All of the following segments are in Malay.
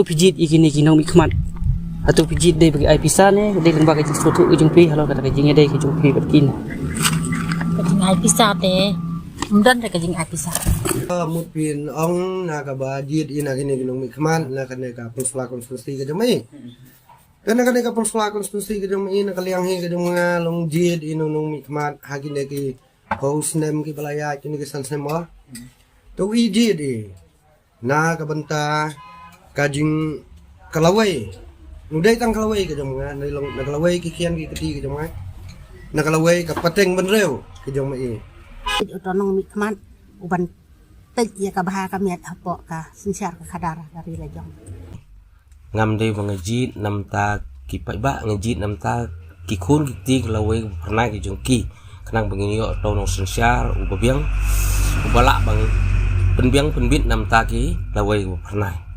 no pijit ikini kinong mikmat atau pijit dei bagi ai pisah ne dei lembah ke suatu ujung pi halo kata kejing dei ke ujung pi berkin kejing ai pisah te mundan de kejing ai pisah mut pin ong na ka bajit ina kini kinong mikmat na kane ka pusla konstruksi ke jomai kana kane ka pusla konstruksi ke jomai na kaliang he ke jomnga long jit ino nong mikmat hagine ki host name ki balaya kini ke san semwa to iji di na kabanta kajing kalawai nudai tang kalawai ke jomnga na long na kalawai ki kian ki keti ke jomnga na kalawai ka pateng benreu ke jomma i utonong mikmat uban tek ya ka baha ka miat hapo ka sinsar ka kadara dari lejong ngam dei bangajit nam ta ki pai ba ngajit nam ta ki khun ki ti kalawai pernah ki jongki kanang bangio to nong sinsar ubabiang ubala bang penbiang penbit nam ta ki lawai pernah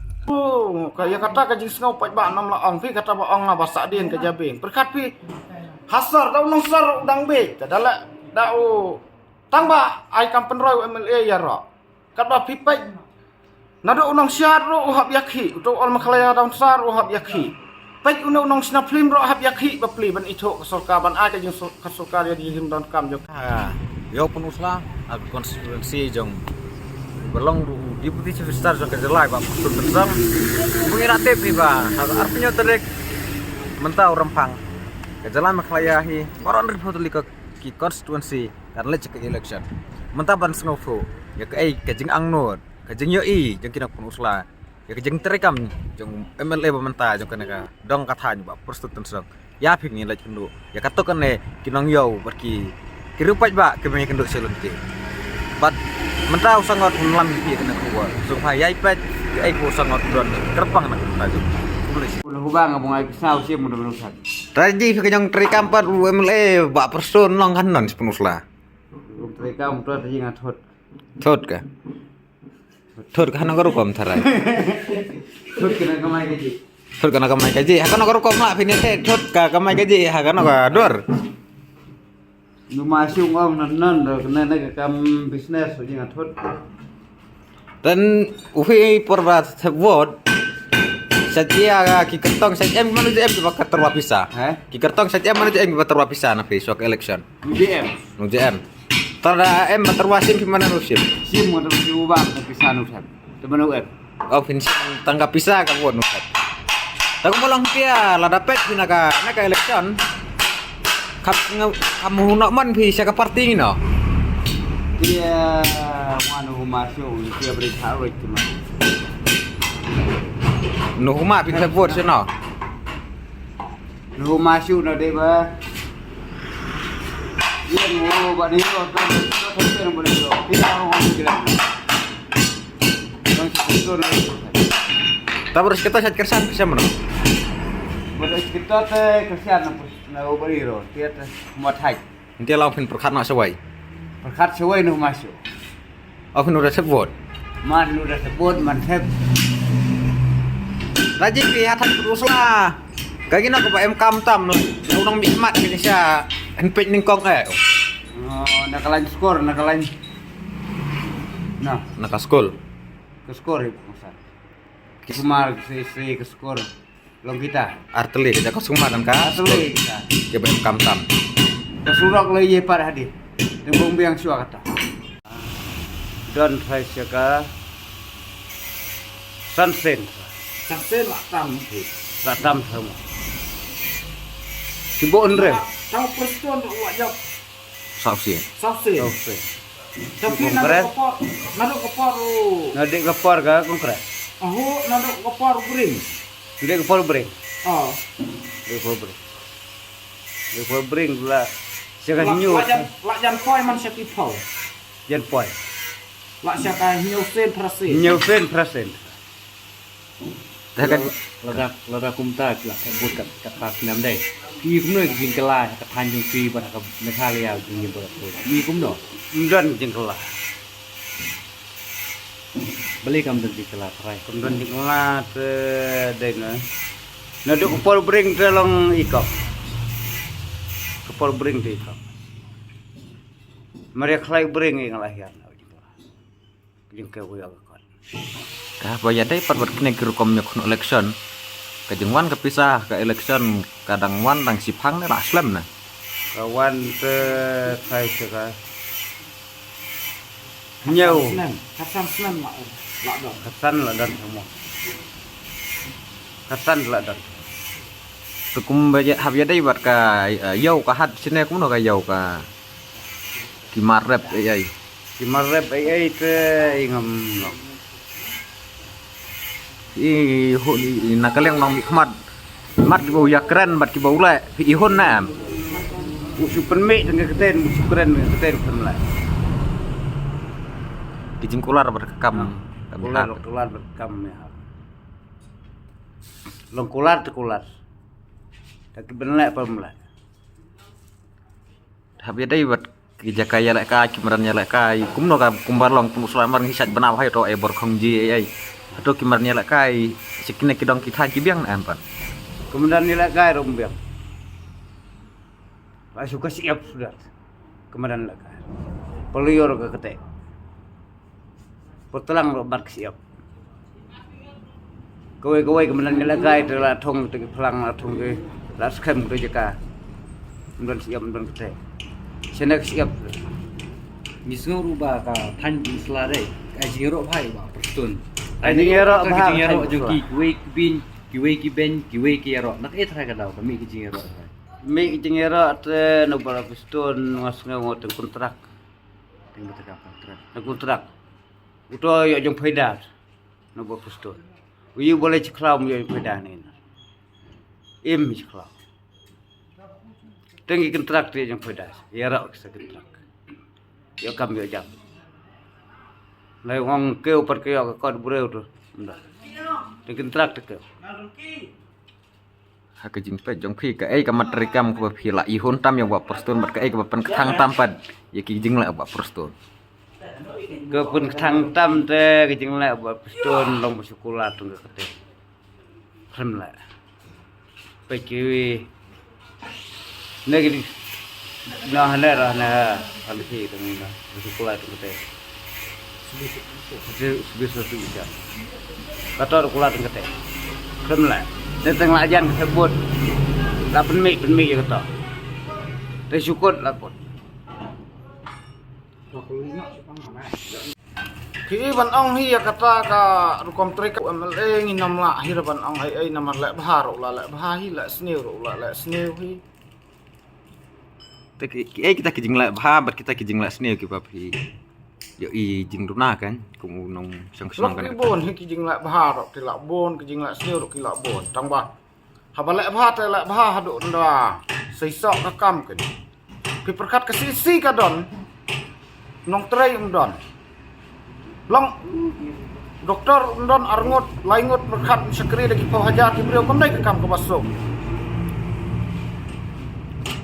kaya kata kajing snow pai ba nam la ong pi kata ba ong bahasa din ka jabing berkat pi hasar daw nong sar udang be tadala dau tangba ai kampen roy MLA ya ro kat ba pi pai nado unang syar ro uhab yakhi to ol maklaya daun sar uhab yakhi pai unang sna film ro uhab yakhi ba pli ban itu kesorka ban a kajing kesorka dia di him don kam jok yo pun uslah ag konstituensi jong belong deputi chief star jong kejelai ba putur tensang mengira TV ba artinya terek mentau rempang kejelai maklayahi moron ripotuli ke ki konstituensi karena cek election mentah ban snowfo ya ke kajing angnur kajing yo i jong kina pun uslah ya kajing terekam jong MLA ba mentah jong kana dong katanya ba perstut tensang ya ping ni laj kendu ya katokan ne kinong yo pergi kirupai ba kemenya kendu selunti bat mentau sangat melam pi kena keluar supaya ipet ai ko sangat don kerpang nak tajuk tulis ulah bang abang ai pisau sim mudah menusan raji ke yang terekam pat MLA ba person long kanon sepenuslah mereka untuk tadi ngathot thot ka thot ka nang kom tharai thot kena kamai gaji thot kana kamai kaji ha kana kom la pini te thot ka kamai kaji ha kana ka dor Numa siung ong nan kena nak kam bisnes jadi ngathot dan uhi porbat sebut saja ki kertong saja mana je em bakat terwapisa ki kertong saja mana je em bakat terwapisa na besok election UJM tada em terwasim di mana nusim sim mo terus ubang pisah nusat teman em oh pinsin tangga pisah ka won nusat tagu molang pia la dapet pinaka naka election kap kamu nak man pi sia ka parti no dia mana masuk dia beri tarik cuma nu huma pin sebut sino nu masuk na de ba dia mau ba dia kan kan boleh do dia orang jelas kan itu tabur kita sat kersan bisa mana boleh kita teh kesian na beri do dia muat hai dia law pin perkat nak sewai perkat sewai nu masuk oh pin udah sebut man udah sebut man heb raji pi hatan teruslah kagi nak ba em kam tam unang mikmat Indonesia henpej ning kong nakalan skor nakalan nah naka skol ke skor itu masa kumar si ke skor long kita arteli kita kesumadan ka asli kita ke ba em kam tam kesurak le ye par hadi tembung biang suara kata dan saya jaga sunset lah tam semua Sibo Andre tahu persen wajib sausi sausi tapi nado kepor ga konkret nado kepor bring dia kepor bring dia kepor bring lah siapa nyu lak jan poi man siapa pau jan poi lak siapa nyu sen persen kan lada kumta lah buat kat pas nam deh pi cũng nơi jing kala kat tanjung pi pada kat Methalia jing pada pi cũng no dan jing kala beli kam dan jing kala try kam dan jing kala te deng na do ko bring te long ikop ko bring te ikop Maria Clay bring ing lahian jing ke wi agak Kah bayar dai pat kene kirukom nyok election. Kajengwan kepisah ke election kadang wan nang sipang ne aslam na. Kawan te kai seka. Nyau. Kasan ladan semua. Kasan ladan. Tukum bayar habya dai bat ka yau ka hat sine kum no ka yau ka. Kimarep ai. Di marep ai te ingam. I nakaleng nang mikmat. Mat ki bau yakran bat ki bau la pi ihon na. Usupan me dengan keten, usupan dengan keten pernah. Kijing kular berkam. Kular berkam ya. Long kular tu kular. Tak benar apa mulai. Habis dai bat kijakaya lek ka kimarannya lek ka kumno ka kumbar long muslamar ngisat benaw hay to e bor khongji ai. Atau kimarnya lek ka sikine kidong kita kibiang na ampan. Kemudian nilai kaya rombiang. Pak suka siap sudah. Kemudian nilai kaya. Polior ke ketek. Pertelang lebat siap. Kawai kemudian nilai kaya telah thong tegi pelang thong ke las kem ke jaka. Kemudian siap kemudian ketek. Senak siap. Misngau rubah ka than isla dai. Ka jingero bhai ba perstun. Jingero bhai. Jingero joki kiwe ki ben kiwe ki ero. Nak etra ka daw kami ki jingero. Mi jingero te no bara perstun ngasngau ngoten kontrak. Tengok tak kontrak. Na kontrak. Uto yo jong faida. No bara perstun. Uyu boleh ciklau yo faida ni. Im ciklau. Tinggi kontrak dia jong faida. Ya rak sa kontrak. Yo kam yo jam. Lai ngong keu par keu ka kod bureu tu. Nda. Tinggi kontrak te. Ha kijing pe jong phi ka ai ka matrikam ko phi la ihon tam yang ba perstun mat ka ai ka pan thang tampat ya kijing la ba perstun. Ke pun thang tam te kijing la ba perstun long sekolah tu ke kete. Rem la. Pe kiwi. Negeri nah na alhi tu ni sekolah tu kete. Sebisa bisa. Kata sekolah tu kete. Rem la. Datang lajan tersebut. Lah penmik je kata. Tapi syukur lah pun. Ki ban ong hi kata ka rukom trek MLA nginam la hir ban ong ai namar lek bahar ula lek bahi lek sneu ula lek sneu hi. Kita kijing la bah bat kita kijing la sneu ki papi. Yo I jing runa kan kum nong sang kan. Bon hi kijing lek bahar ki lak bon kijing lek sneu ki lak bon tang ba. Haba lek bahar te lek bahar hadu nda. Seisok ka kam kan. Pi perkat ke sisi ka don. Nong trei don. Long doktor don arngot laingot perkat sekri lagi pau hajar ki brio kom dai ka kam ka basok.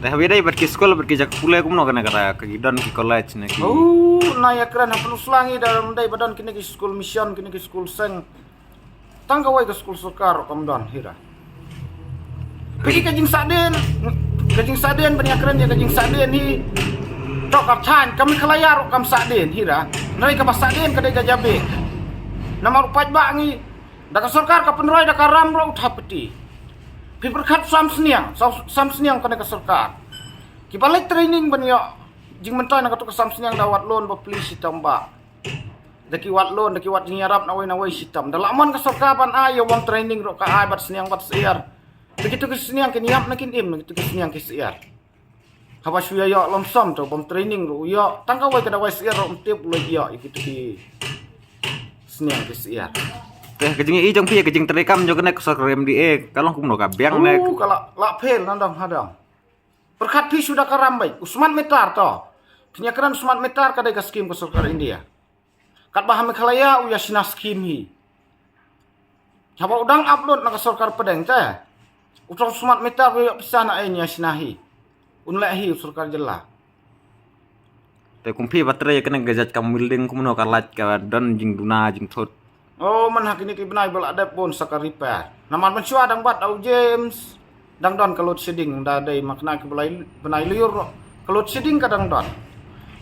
Dah beda bat ki sekolah bat ki jak pule kum no kana kata ki don ki college ne ki. Oh, naya kran hapun uslangi dalam dai badan kini ki school mission kini ki school seng. Tangga wai ke school sokar kom don hira. Pergi kajing saden banyak kran ya kajing saden hi. Tok kaptan kami kelayar kam saden hira. Nai ka saden kadai ka jabe. Nama rupat bangi. Dak sokar ka penroi dak ramro uthapeti. Piperkat sam seniang kena ke serkar. Ki balik training ban yo jing mentoy nak ke sam seniang dawat loan ba please sitam ba. Daki wat loan daki wat nyarap na wai sitam. Dalaman ke serkar ban ayo wong training ro ka ai bat seniang bat siar. Begitu ke seniang ke niap nakin begitu ke seniang ke siar. Haba suya yo lomsom to bom training ro yo tangka wai kada wai siar ro mtiap lo yo ikitu ki seniang ke siar. Kejing I jong pi kejing terekam jo kena kusok MDA kalau kum no ka biang nek. Kalau lak pel nandang hadang. Perkat pi sudah karambai. Usman Metar to. Penyakiran Usman Metar kadai ka skim ke serkar India. Kat baham Meghalaya uya sina skim hi. Haba udang upload nak serkar Pedang teh. Utang Usman Metar uya pisah na nya sinahi. Unlek hi serkar jela. Te kum pi baterai kena gajat kam building kum no ka lat ka don jing duna jing thot. Oh, man hak ini kibnai bal ada pun sakar repair. Naman mensua dang bat au James. Dang don kalau seding da dai makna ke benai liur kalau seding kadang don.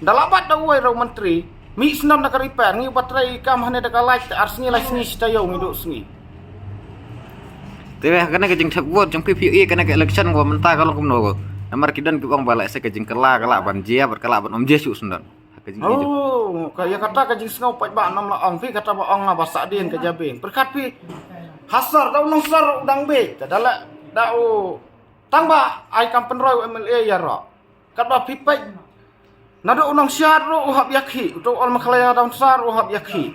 Dalabat da wai ro menteri Mi senam nak repair ngi baterai kam hane dak light arsni lah sini stayo ngi duk sini. Tapi kena kejeng terbut jeng PPE kena ke election gua mentah kalau kumno go. Namar kidan pi bang balai se kejeng kala ban jia berkala ban om jesu sundan. Kejeng ijo. Oh, kaya kata kajing sengau pai ba nam la ong pi kata ba ong ba sa din ke jabing. Berkat pi hasar dau nong sar udang be. Dadala dau tang ba ai kampen roy MLA ya ro. Kat ba pi pai nado unang syar ro uhab yakhi. Uto ol makhlaya daun sar uhab yakhi.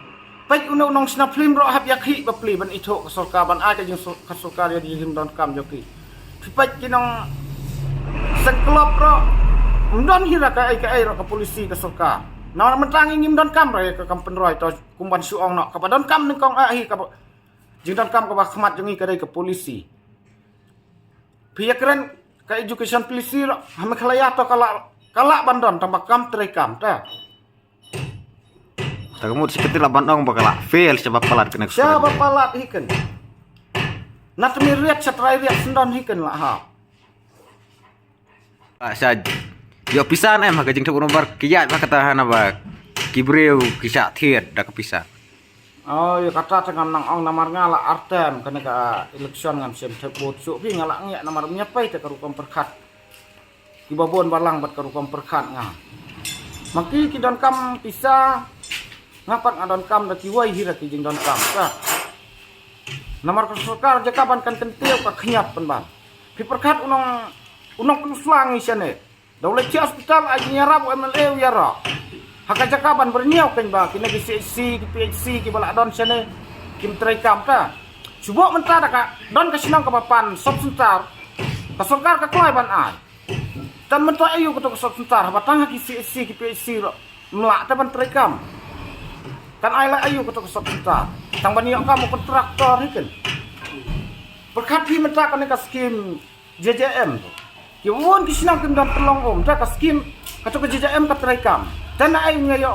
Pai unang sna film ro uhab yakhi ba pli ban ito kesorka ban ai kajing kesorka dia di don kam joki. Pi pai kinong sengklop ro mdon hira ka ai ro ke polisi ke soka na mentang ngim don kam ro ke kampen roy to kumban suong no ka don kam ning kong ai ka jing don kam ka ba khmat jongi ka ke polisi pia keren ka education polisi ro hame khlaya to kala bandon tambah kam trekam ta Tagamut sikit la bandong bakala fail sebab palat kena siapa palat hiken na temi riat satrai riat sendon hiken la ha Saj. Yo pisan em kejeng tebu nomor kiyat ba kata hana ba. Kibreu kisah thiet dak pisan. Oh, ya kata tengam nang ong namar ngala artem kena ka election ngam sem tebut su pi ngala ngiak namar nyapai te karukom perkat. Kibabon balang bat karukom perkat nga. Maki ki don kam pisa ngapat ngadon kam da kiwai hira ki jing don kam ka. Namar kesorkar jakaban kan kentiu ka knyap pen ban. Pi perkat unang penuslang isane. Daulat ci hospital aji nyarap MLA yara. Haka jakaban berniau kan ba kina ki CC ki PHC ki bala don sane kim trekam ta. Subok mentah dak don ka sinang ka papan sob sentar. Ka sorkar ka klai ban ai. Tan mentah ayu ka sob sentar batang ki CC ki PHC ro melak ta ban trekam. Kan ai la ayu ka sob sentar. Tang ban yok kamu kontraktor hiken. Berkat pi mentah ka skim JJM. Yun kisinang kim dan telong dah ka skim kato ka JJM ka trekam. Dan ai ngaya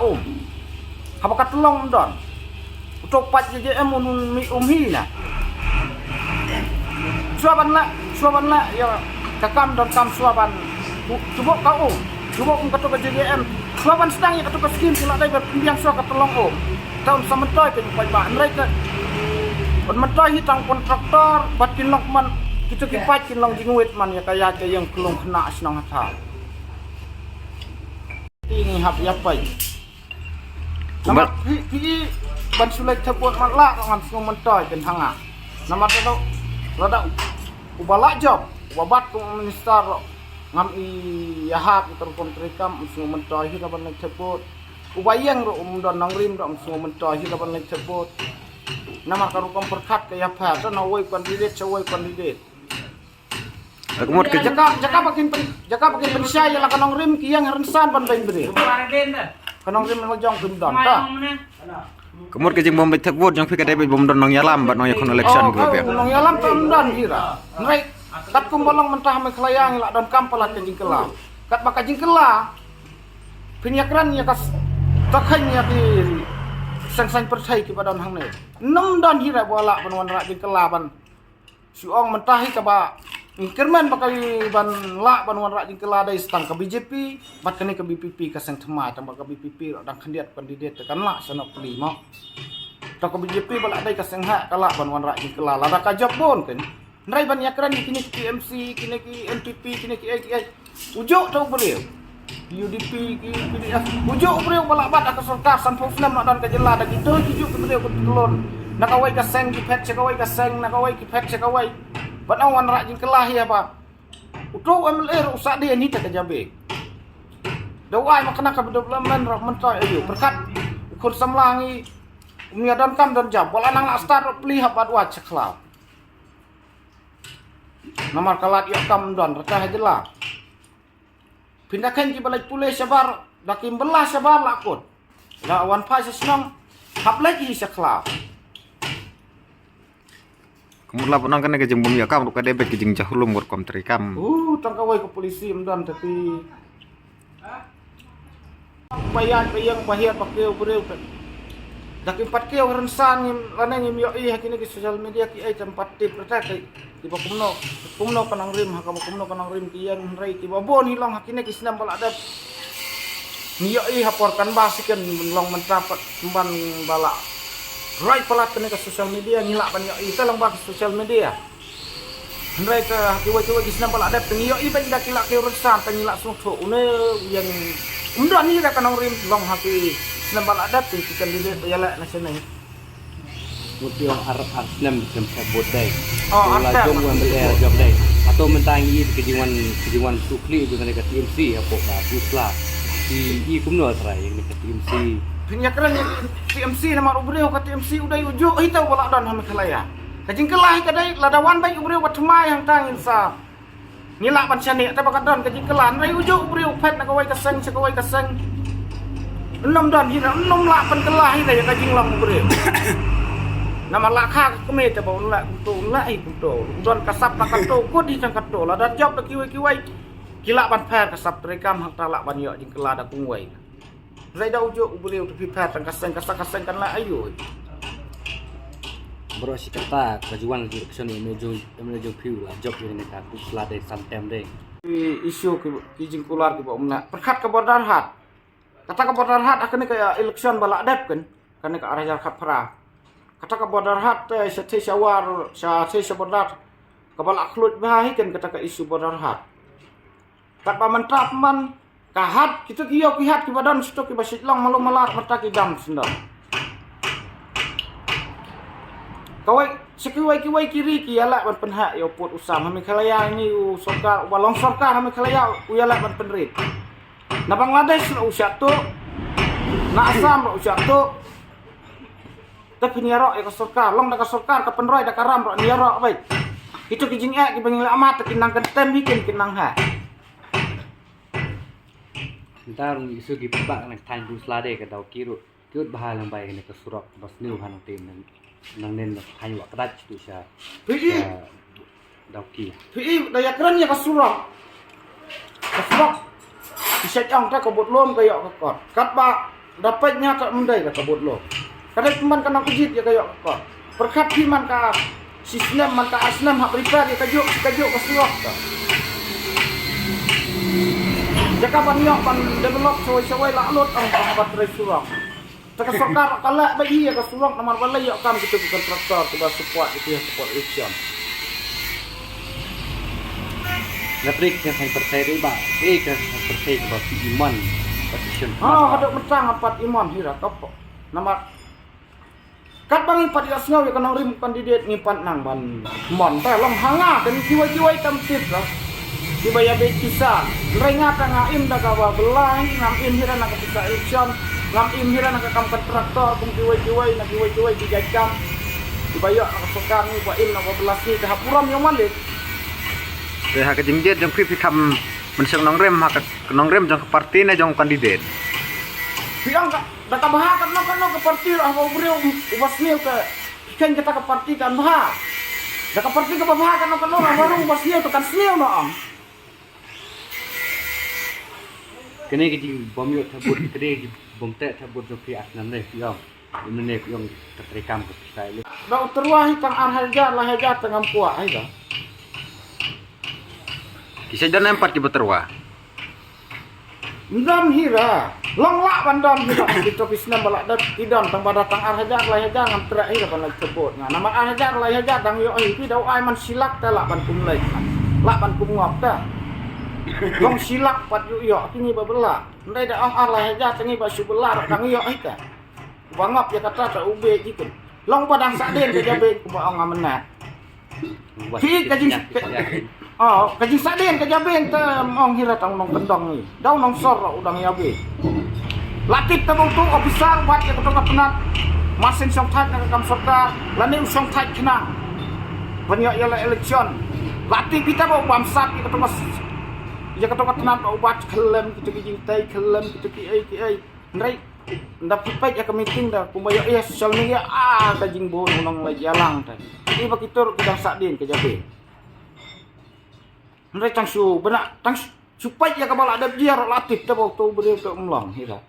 Haba ka telong don. Utok pat JJM hi na. Suaban la ya kakam don kam suaban. Coba ka Coba kato ka JJM. Suaban sedang ya kato ka skim sila dai berpindiang suaka telong Tahun sametoy ke pai ba mereka. Mentoy hitang kontraktor bat kinok man kita kipat kinong jingwit man ya kaya yang kelong kena senang hata. Ini hab ya pai. Nama pi ban sulai tebut malak dengan semua mentoy dan hanga. Nama tu rada ubala job, wabat ku minister ngam i yahap terpon terikam semua mentoy hira ban tebut. Ubayang ro don nangrim ro semua mentoy hira ban tebut. Nama karukom perkat kaya pa tu nawai kandidat cawai kandidat. Kemudian kerja jaka bakin pensaya lah kanong rim kiyang rensan ban bain beri. Kanong rim ngojong gendon ta. kemudian kejeng bom betek vote yang fikir debit bom don nong yalam bat nong yakon election go be. Nong yalam don hira. Nrai kat kumbolong mentah me kelayang lah don kampala kejing kela. Kat maka jing kela. Pinyakran ya kas takanya di sang percaya kepada hang ne. Nom don hira bola ban wan rak jing kela ban. Suong mentahi ka ba Ingkerman bakal ban la ban wan rak jing kela dai stang ke BJP bat kene ke BPP ka sang thema tambah ke BPP dan kandidat tekan la sana peli mo tak ke BJP bala dai ka sang hak kala ban wan rak jing kela la ka job bon kan nrai ban yakran kini ki PMC kini ki NPP kini ki ATI ujuk tau beliau UDP ki PDF ujuk beliau bala bat ka sorkar san fofnam nak dan ka jela dak itu ujuk beliau ku telon nakawai ka sang ki pet cakawai ka sang nakawai ki pet cakawai Bat awan rak jing kelah ya apa? Uto MLA rusak dia ni tak kejabe. Dawai makna ka development rak mentoy ayo berkat ukur samlangi umyadan kam dan jam. Wala nang nak start peli hab adwa ceklau. Namar kalat ya kam don retah jela. Pindahkan ki balai pulih sabar dakim belah sabar lakut. La awan pa senang hab lagi ceklau. Kemudian laporan kena kejeng bom yakam ruka debet kejeng jahulum berkom terikam. Tangkawai ke polisi mendan tapi bayang bahia pakai bereu kan. Dak 4 kilo rensan lanang yo hakini di sosial media ki ai tempat tip rata kai di kumno kanang rim hakam kumno kanang rim ki yang rai ki babon hilang hakini ki sinam bala ada niyo haporkan basikan long mendapat ban bala rai pelat ke sosial media ngilak ban yo lang ba sosial media Rai ke kiwa-kiwa di sana bala ada niyo ban dak kilak ke urusan pengilak suatu une yang undan ni dak kanong rim long hati sana bala ada pikan dile yala nasional Mungkin Islam macam sebut dai. Oh, Kalau ada. jom ambil air job dai. Atau mentangi kejiwan sukli itu mereka TMC apa pusla. I kumno try yang dekat TMC. Punya keren yang TMC nama ubreo ke TMC udah ujuk hitau bala dan hame kelaya. Kajing kelah kadai ladawan baik ubreo wat ma yang tangin sa. Ngilak pan chani ta bakadon kajing kelan rai ujuk ubreo pet nak kawai kaseng sekawai kaseng. Enam dan hina enam lak pan kelah hina yang kajing lang ubreo. Nama lakha keme ta bau lak kuntu lai kuntu. Udon kasap nak kanto ko di sang kanto la dan job dak kiwai-kiwai. Kilak ban pher kasap rekam hak talak ban yo jing kela dak kungwai. Zai da ujuk ubreo tu pher tang kaseng kan la ayo. Bro si kata kejiwan direction ini menuju view lah job yang dekat pusla dai santem dai. Isu kijing kular ki bau nak perkat ke Bordarhat. Kata ke Bordarhat akan kayak election bala adep kan. Kan ke arah jar khapra. Kata ke Bordarhat sete syawar Bordar ke bala khlut bahi kan kata ke isu Bordarhat. Tak pamantrap man kahat kita kiyo kihat ki badan stok ki basit lang malu malar mata ki dam sendal. Kawai sekiwai kiri ki yala ban penhak yo pot usam hami khalaya ni u sorkar balong sorkar hami khalaya u yala ban penrit. Na Bangladesh na usya to na Assam na usya to tapi niaro ya sorkar long da sorkar ka penroi da karam ro niaro baik. Itu kijing ki bangil amat kinang kentem bikin kinang ha. Ntar isu di pebak nak tanya pusla dai ke dau kirut bahal yang baik ni ke surat bas new han tim nang nen hanya wak kedat tu sya. Pi Dau ki. Pi daya keren ya kasurang. Kasurang bisa jang ta kebut lom kayak kekot. Kat ba dapatnya tak mendai ka kebut lom. Kadang teman kena kejit ya kayak kekot. Perkat man ka sistem man ka asnam hak prepare ya kajuk kasurang ta. Jaka banyak pan develop sewai laklot ang baterai surang. Taka sorkar kala bagi ya kasurang namar balai ya kam kita kontraktor kita support itu ya support election. Naprik yang saya percaya ba. Kan percaya ba iman position. Hadap mentang apat iman hira kapo. Nama kat bang ipat ya sengau ya kana rim kandidat ngipat nang ban mon ta long hanga kan kiwai tamtit lah. Dibaya be kisah. Rengata ngaim da kawa belai ngam hira nak bisa election. Ngam hira nak kam kontraktor kum kiwai nak kiwai dijajam. Dibaya nak sokar ni buat nak belas ni kehapuram yang malik. Teh hak jengjet jong pipi kam menseng nong rem jong ke parti na jong kandidat. Biang dak bahas kan ke parti lah mau beliau ubas ni ke kan kita ke parti kan bahas. Dak ke parti ke bahas kan baru ubas ni tu kan sniu no. Kene kiji bom yo tabut kene bom tek tabut jo pi asnam dai yo. Ini yang terrekam ke saya. Dak terwahi kang arhajar lah hajar tengam kuat ai dah. Kisah dan empat di Beterwa. Ndam hira, long lak bandam hira kita pisna balak dat tidam tang pada tang arhajar lah hajar ngam terakhir pan sebut. Nama arhajar lah hajar dang yo ai pi dau ai man silak ta lak ban kum lai. Lak ban kum ngop ta. Long silak pat yo kini babela. Ndai da ong ar lah hajar tangi ba subela dang yo ai ta. Bangap ya kata ta ube jikun. Long padang saden ke jabe ku ba ong amena. Ki kajing kajing saden ke jabe ta ong hira tang nong kendong ni. Dau nong sor udang yabe. Latit ta bang tu ofisar buat ya ketok penat. Masin song thai nak kam sorkar, lani song thai kena. Banyak ya election. Latit kita bau bamsat kita mas. Ya ketok penat bau buat kelem kita kijing tai kelem kita ki ai. Ndai ndak pipai ya ke meeting dah kumbayo social media kajing bon unang lagi alang ta. Ini bakitur kita sakdin ke jabe. Ndai tang su benak tang supaya ya kabal ada biar latif ta bau tu beri ke umlang hira.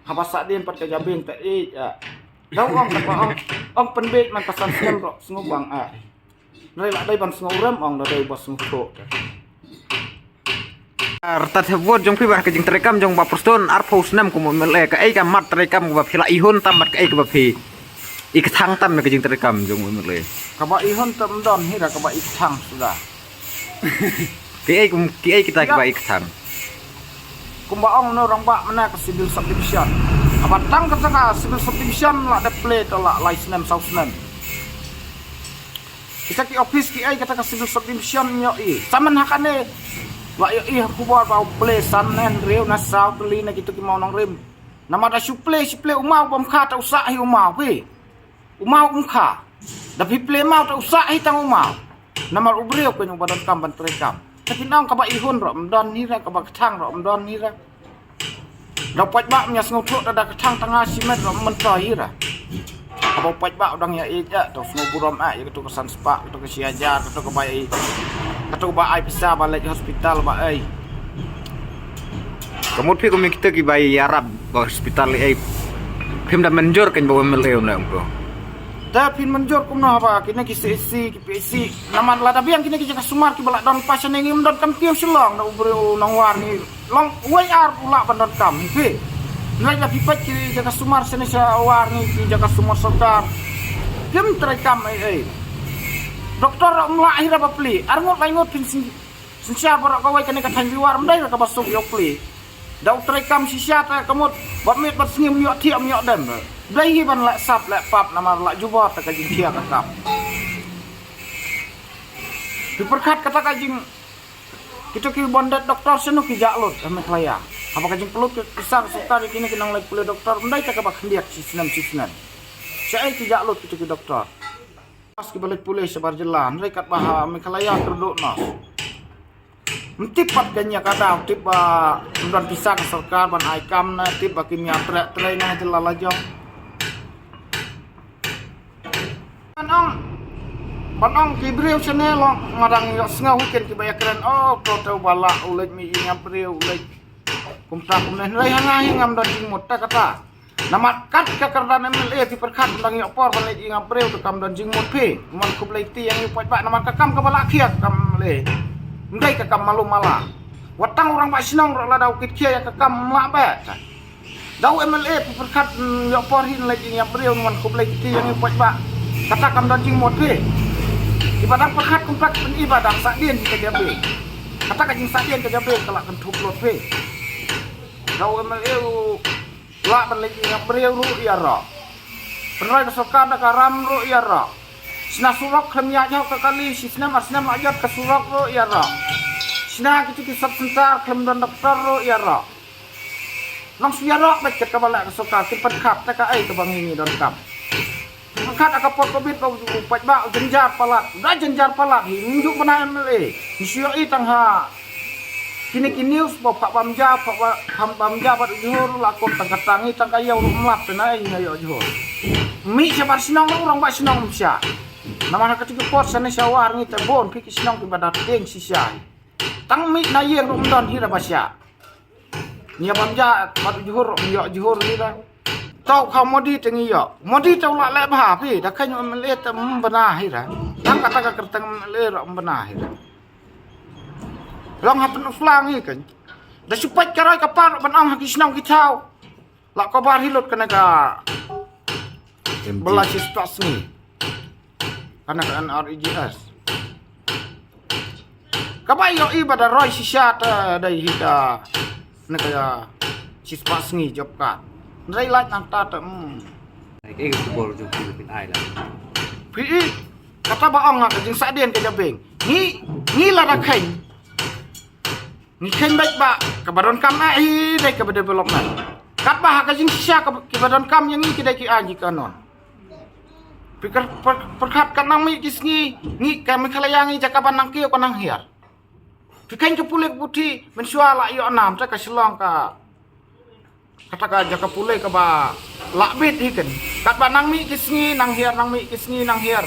Haba sakdin pat ke jabe ta ya. Dau ong penbet man pasan sem ro sngubang Ndai lak dai ban sngurem ong dai bos ngko. Rata sebut jong pibah kejing terekam jong ba perston arpos nam ko mele ka ai ka mat terekam ko ba phila ihon tam mat ka ai ka ba phi ik thang tam kejing terekam jong mele Kaba ihon tam don hira kaba ikhang sudah. ki ai kita ka ba ik thang Kumbaong no orang ba mana ke civil subdivision. Abatang kata ka civil subdivision la de plate la license southland. Kita ki office ki ai kata ka civil subdivision nyo i. Saman hakane la i kubar ba play sanen reu na south li na gitu ki mau nang rim. Nama da suple umau bom kha ta usahi umau pi. Umau umkha. Da pi play mau ta usahi tang umau. Nama ubreu ko nyong badan kam ban terekam. Tapi nang kaba ihun ro mdon ni ra kaba ketang ro mdon ni ra. Dapat bak nya sngo thuk da ketang tengah simet ro mentoi ra. Kaba pat bak udang ya ija to sngo burom a ya to kesan spa to ke siajar to ke bai to ba ai pisa balik hospital ba ai. Kamut phi ko mi kita ki bai Arab ba hospital ai phim da menjor kan ba mele na ko Tapi menjor kumno apa kini ki CSC ki PC naman lada biang kini ki sumar ki balak don pasien ngim don kam piu selong da ubro nang warni long way ar pula bandon kam pi nai la pipat ki jaga sumar sene sa warni ki jaga sumar sodar kim terekam ai doktor melahir apa pli arngot laingot pin sinsia borak kawai kini ka thangi war mdai ka basuk yo pli da terekam sisia ta kamut bat mit bat sngim yo thiam yo dem Blai ban lek sap lek pap nama lek juba ta kajing kia kakap. Diperkat kata kajing kita ki bondet doktor senu ki jaklut ame klaya. Apa kajing pelut besar suka di kini kinang lek pule doktor mendai ta kabak hendiak sisnan. Saya ki jaklut kita ki doktor. Pas ki balik pule sebar jelan rekat baha ame klaya terduk nos. Mentipat ganya kata tip ba dan pisah ke sarkar ban aikam na tip ba kimia trek na jelala jong. Panong kibriu channel ngarang yo snga weekend ki bayakran to tau bala ulej mi ingam priu ulej kumta kumne rai hanga hingam dan jingmut ta kata nama kat ka kardan MLA ti perkat lang yo por balej ingam priu to kam dan jingmut pe mon kublai ti yang ipot ba nama kakam ka bala khiat kam le ndai ka kam malu mala watang orang ba sinong ro la dau kit kia ya ka kam la ba dau MLA ti perkat yo por hin lej ingam priu mon kublai ti yang ipot ba kata kam dan jingmut pe ibadah perkat kumpak ibadah sakdien kita jabe kata kajing sakdien ke jabe kelak kentup lot pe kau emelu lak berlagi ngabreu ru ya ra penrai kesokan da karam ru ya ra sina surak klemnya jauh ke kali sina masna majat ke surak ru ya ra sina kitu ki sab sentar klem dan doktor ru ya ra lang suyarak bet ke balak kesokan ti perkat ta ka ai ke bangini don kam Angkat akapot kobit pa upat ba jenjar palat. Da jenjar palat hinjuk benar MLA. Isioi tangha. Kini news ba Pak Bamja Pak Bamja ba johor lakon tangkatangi tangkayau rumlap tenai ngayo johor. Mi sabar sinong orang ba sinong sia. Nama ketika pot sana syawar ni terbon piki sinong ki badat teng sisia. Tang mi na yeng rumdon hira basya. Nia Bamja ba johor johor ni dah. Tau kau modi tengi yo modi tau lak lek bah pi dah kan MLA tem benah hira tang kata ka kerteng MLA ro benah hira long hapen uslang ni kan dah supat karai kapar benang haki senang kitau lak kabar hilot kena ka belas stas ni kana kan RIGS kabai yo ibadah roy sisat dai hida neka sispas ni job ka Rai lai nang ta ta Cái bol jung Philippine Island. Pi kata baong ngak jing sadien ke jabeng. Ni la da khain. Ni khain baik ba ka baron kam ai dai ka development. Kat ba ka jing sya ka baron kam yang ni kidai ki aji kanon. Pikir perkat kan nang mi kisngi ni ka mi khalayangi jakaban nang kiyo kanang hiar. Pikain ke pulik buti mensuala yo anam ta ka selong ka kata ka jaka pulai ka ba lakbit hiken kat ba nang mi kisngi nang hiar nang mi kisngi nang hiar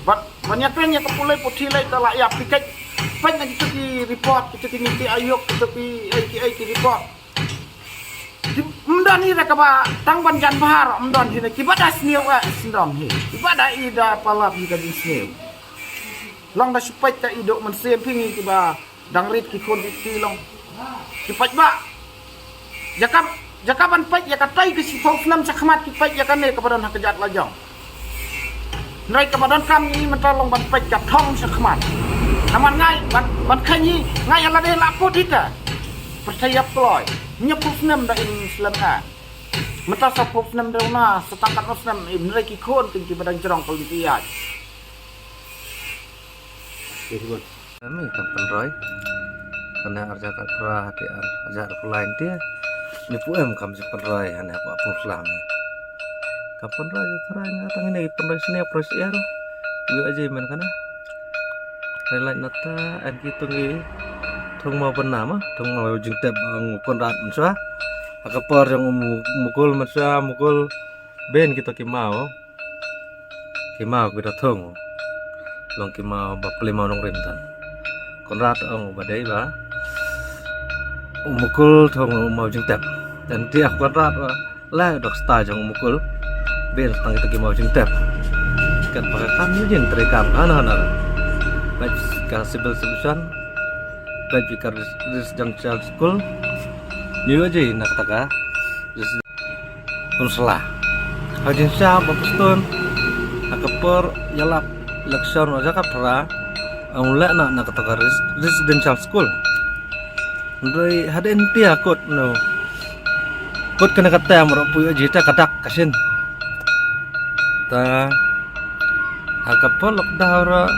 bat banyak pen ya ka pulai putih lai ta lak ya piket pen nang kita ki report kita ki niti ayuk kita ki report mdan hi ka ba tang ban jan bahar mdan hi ki badas niu a sindom hi ki bada ida pala hi ka disniu long dah sepet tak hidup mensian pingi tiba dangrit ki kon ti long kipat ba jakapan pet ya katai ke si fau nam sakmat kipat ya kane kepada nak kejat lajang nai kepada kami mentalong ban pet kat thong sakmat naman ngai ban khanyi ngai ala de la ko dita percaya ploy nyepuk nam da in selama mata sapuk nam da na setangkat nam nai ki kon tinggi badang cerong pelitian Kami kapan roy karena arja kat pra hati arja lain dia ni puem kam si penroy hanya apa pun selami kapan roy terangnya tang ini penroy sini pros ya ro gue aja mana kana lain nata an gitu ngi thong mau bernama thong mau jeng teb bang konrat mensah akapar yang mukul mensah mukul ben kita kimau kita thong long kimau bapli mau nong rentan konrat ang badai ba mukul thong mau jeng teb dan dia konrat lah dok sta jang mukul ben tang kita mau jeng teb kan pakai kami jeng terekam hana baik ke civil solution baik ke residential school ni aja nak taka konselah hajin syah bapustun akapor yalap leksion aja kapra angula nak taka residential school ndai haden tia kot no kot kena kata amro puyo jita kadak kasin ta akapor lockdown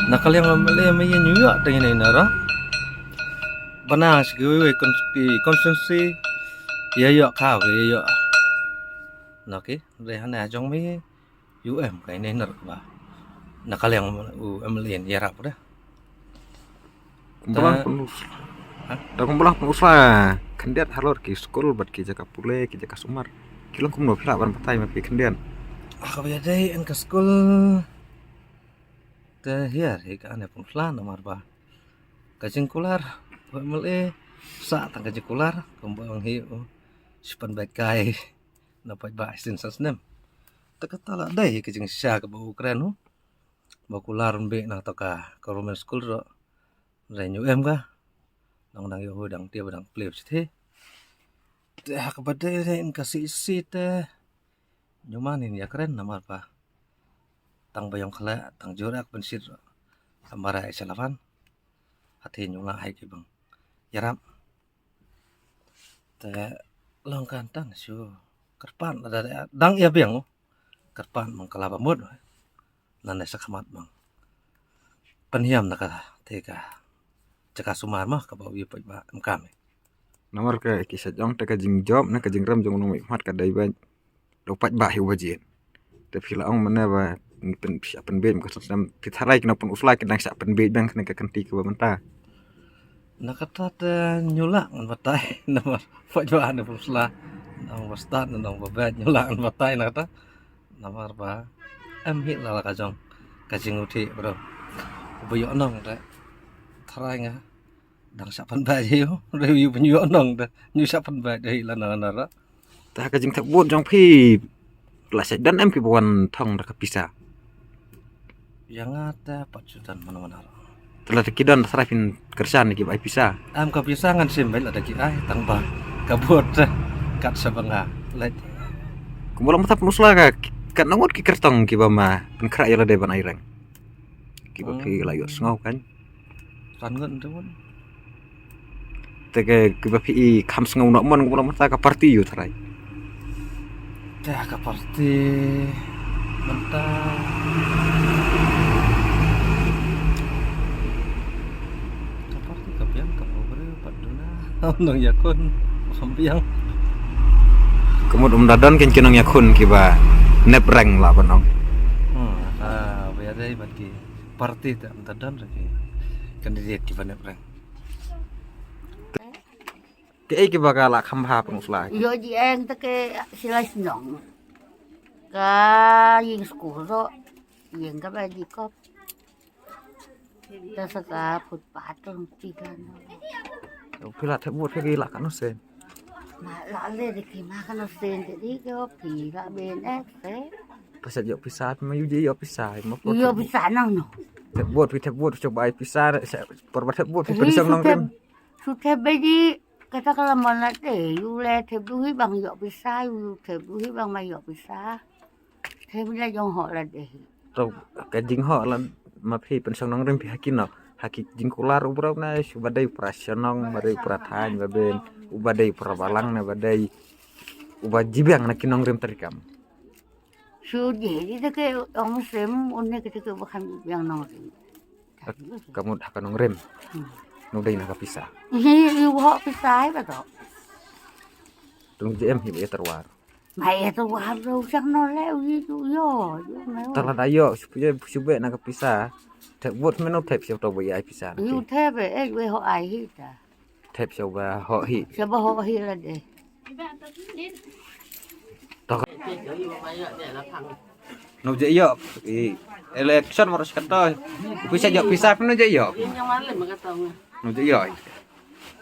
nakal yang memilih New York dengan ini nara panas gue konsumsi ya yok kau ya yok nake rehana jong me kayak ini nara bah nakal yang memilih ya rap dah kumpulan pengusaha kendian halor ki sekolah buat ki jaka pule ki jaka sumar kilang kumno pira ban patai mapi kendian aku biasa en ke sekolah hiar hika ane pun flan nomor ba kacing kular pemele sa tang kacing kular kumbang hiu sipan baik kai napai ba sin sasnem takatala dai kacing sya ke bau keren ba kular be na toka government school ro renyu em ka nang nang yo dang dia badang play sih teh kepada en kasih isi teh nyoman ini ya keren nomor ba tang bayang kala tang jorak bensir amara isalavan hati nyula hai ki bang yaram te long kantan syu kerpan ada dang ya biang kerpan mangkala bamud nane sakhamat bang penhiam nakala teka caka sumar mah ka bawi pa ba kami nomor ke kisah jong te ka jing job na ka jing ram jong no mat ka dai ba lopat ba hiu bajin te phila ong mana ba pen siapen be ko sam pitharai kena pun uslai kena siapen be bang kena ka kanti ke banta nakatat nyula ngan batai nomor fajwa na pusla nang wastat nang babat nyula ngan batai nakata nomor ba em hit la ka jong ka jing uthi bro buyo nong da tharai nga dang siapen ba yo review penyo nong da nyu siapen ba dei la na ta ka jing thak bot jong phi la sa dan em pi bon thong da ka pisa yang ada pacutan mana-mana telah kidan sarafin kersan ki bai pisa am ka bisa ngan sim bae ada ki ai tang ba kabut kat sabanga let kumula mata penusla ka kan nangot ki kertong ki bama penkra ya de ban airang ki ba pi layo ngau kan tan ngan tu te ki ba pi kham ngau nok mon kumula mata ka party yu tharai teh ka party mentah nong yakun sampiang kemudian dadan ken kenong yakun ki ba nep rang la banong biar dai bagi party tak dadan lagi kandidat ki nep rang te ki ba ka la khamha pengusla yo ji eng te ke silai sinong ka ying skuro ying ka ba di kop ta saka put patong tigan pila thak bot ke la kan sen mà lỡ lên thì kì mà nó xin thì đi cái phì là bên ép thế pasal yo pisat ma yu je yo pisai ma yo bisa nang no Tebut coba ai pisah perbat tebut pensang nong rem. Sudah bagi kata kalau mana deh, yule tebuhi bang yok pisah, yule tebuhi bang mayok pisah. Tebuhi jong hok lah deh. Tau kajing ho lan ma phi pensang nong rem pi hakin no. Hakik jing kular ubrau na badai prasionong badai prathan baben ubadai prabalang na badai ubah jibyang na kinong rem terikam. Sudah, jadi ke orang Muslim, unik kita bukan yang nori. Kamu dah kanong rem. Nudai nak pisah. Iya, hok pisah betul. Tung JM hibe terwar. Mai itu baru sang nolai itu yo. Talat ayo supaya nak pisah. Tebut menu tep siapa tahu ai pisah. Yu tebe, gue hok ai hita. Tep siapa ho hi. Siapa hok hi lah deh. Nu je yo election harus kata bisa jok pisah nu je yo Yang mana mak kata ngah. nu je yo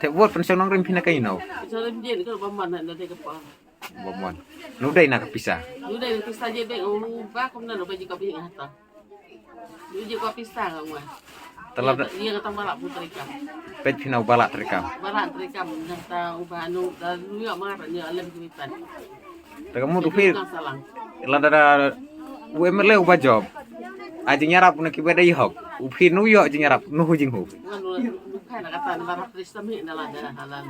tebut pensang nong rem pina kaino Cara dia kalau paman nak dari kepala. bomon nu dai nak pisah Udah itu saja be ubah kau nak bagi kopi ngata. Dia kopi sah kau mah. telah Dia kata balak putri kam. pet pina balak terikam Balak putri kam kata ubah anu dan New York marahnya alam kemitan. kamu tu fil Salang. ladara UML ubah job aja nyarap nak kibada ihok upi nu yo aja nyarap nu hujing hu Bukan kata marah Kristen ni dalam ada halal.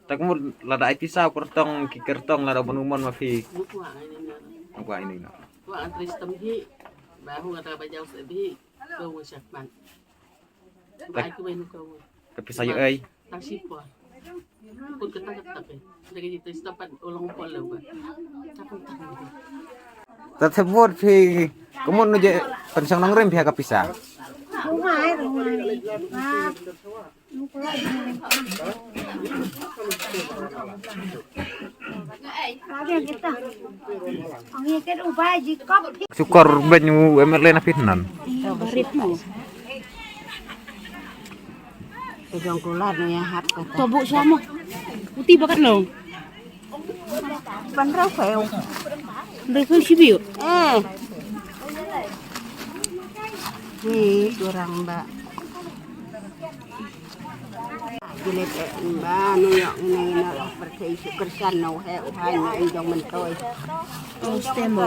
kamu lada ai pisah kertong ki kertong lada penumon mafi Buku ini. apa ini no Buku Kristen ni bahu kata bajau sedih kau syakman. Baik tu main kau. kepisah yo ai Tak siapa. Pun ketak-ketak eh. Dari itu setapan ulang pola buat. Takut takut. tersebut pi kamu nu je pensang nong rem pihak kepisah syukur banyu MLN fitnan Kejong kular ni yang hat kata. Tobuk sama. Putih bakat lo. Bandra feu. Mereka sibiu. Ni orang mbak. Jelit mbak nu yok ni nak seperti isu kersan no he uhan ni jong mentoy. Oh, stembo.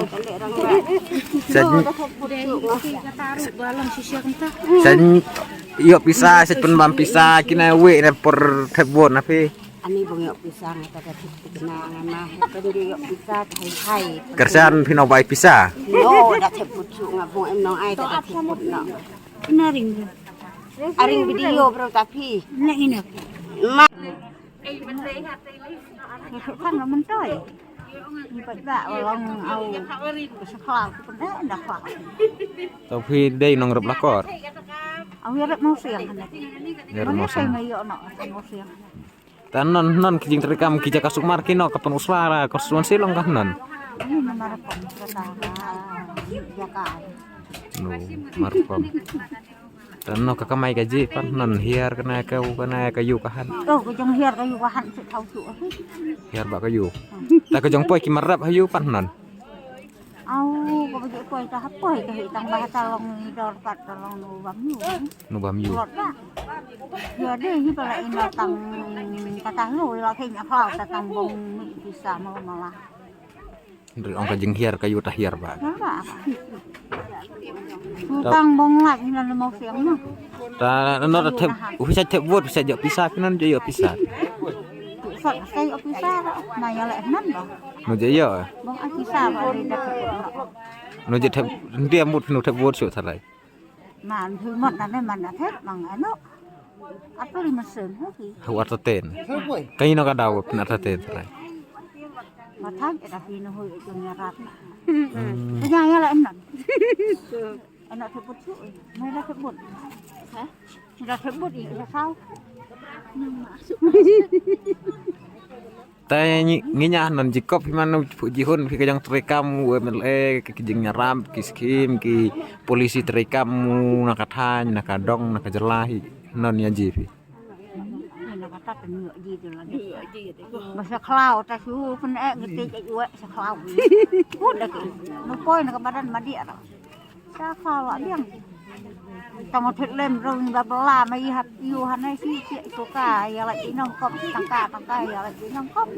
San iyo pisah set penbam pisah kina we na por tebon napi Ani bang yok pisang kata kenangan mah pendiri yok pisah hai. kersan pino bai pisah No, dah tebut su ngabung em nong ai dah tebut no. Inaring. Aring video bro tapi Nak ini. mak Kan mentoy. Baik tak orang au sekolah tu pun dah kuat. tapi dei nong rep lakor Au ya mau siang kan. yer Mana mo saya sam mau yo no mau siang. tan non kijing terekam kija kasuk markino kapan uslara korsuan silong kahnan Ini nomor pom kata jaga. no marpom tan no kakamai gaji pan non hiar kena kayu kahan Oh, kejong hiar kayu wahan sik tau su. hiar ba kayu ta kejong poi kimarap hayu pan non Au ko beje poi ta poi ka hitang bahasa long ni dor pat long nu bam yu. no bam yu Lot ba. Ya deh ni pala ina tang kata lu la keng afau ta tang bong bisa malah. Ndri ong kajing hiar kayu ta hiar ba Apa? Tang bong lak ni na mau siang no. ta no tep bisa tebut bisa jok pisah kinan jo pisah Sat saya opisa maya lek nan ba. no je yo Bong opisa ba ni dak ko. no je tep dia mut no tebut su thalai Man thứ một là nên mình đã thép bằng ấy nó ắt đi mà sườn hết thì Huat ten. Kayo no kadaw pinataten try. mà thang cái đặc nó hơi cho nhà rạp cái nhà là em nặng em nặng thép bút chút mới là thép bút hả là thép bút gì là sao Tay nginya non jikop himan jihun fi kajang terekam UMLE kijing nyaram kiskim ki polisi terekam nakathan nakadong nakajelahi non ya jivi. nó có tắt nhựa gì rồi là mà sẽ khlau ta chú phân ẹ người tê chạy uệ sẽ khlau hút được nó coi nó có badan mà địa rồi ta khala liang tama thit lem rong ba bla mai hat yu han ai si chị số cả ya lại đi nông cọp tăng cả ya lại đi nông cọp